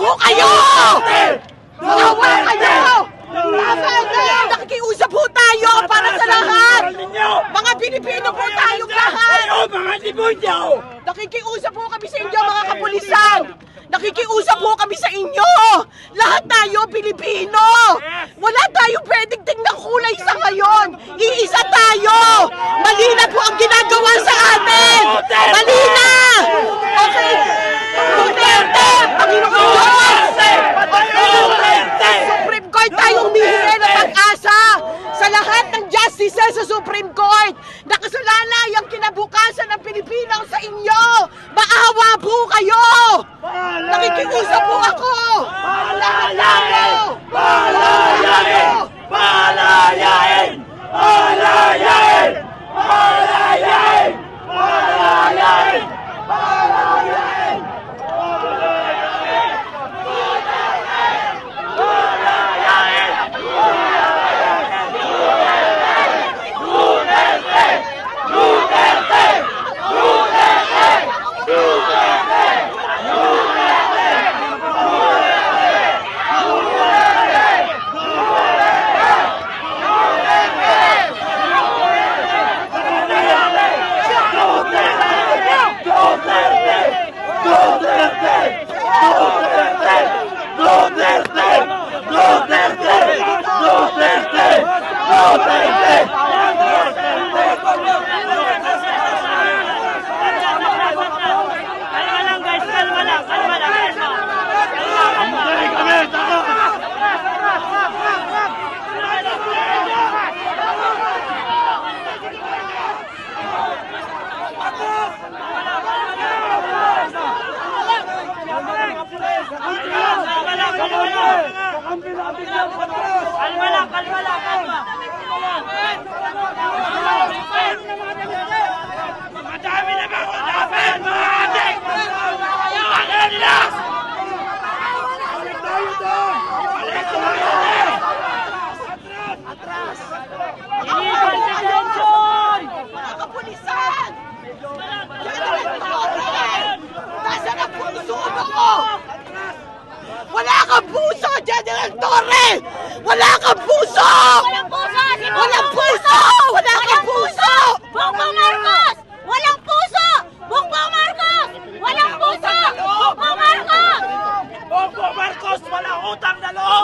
po kayo! Maawa kayo! Nakikiusap po tayo para sa lahat! Mga Pilipino po tayong lahat! Mga demonyo! Nakikiusap po kami sa inyo, mga kapulisan! Nakikiusap po kami sa inyo! Lahat tayo Pilipino! Wala tayong pwedeng tingnan kulay sa ngayon! Iisa tayo! Mali na po ang ginagawa sa amin! Mali na! Okay! Duterte! Panginoon Diyos! Supreme Court tayo humihingi ng pag-asa sa lahat ng justices sa Supreme Court! Nakasalalay ang kinabukasan ng Pilipino sa inyo! Maawa po kayo! Nakikiusap po ako! Palayain! Palayain! Palayain! Palayain! Palayain! Palayain! Palayain! Madami na ba kung dapat mga adik? Bakit nila? Balik tayo doon! Balik tayo! Atras! Illegal detention! Mga kapulisan! Nasaan ang puso mo? Wala kang puso, General Torre! Wala kang puso! Walang puso! Walang puso! Wala kang puso! Bongbong Marcos! Walang puso! Bongbong Marcos! Walang puso! Bongbong Marcos! Bongbong Marcos, walang utang na loob!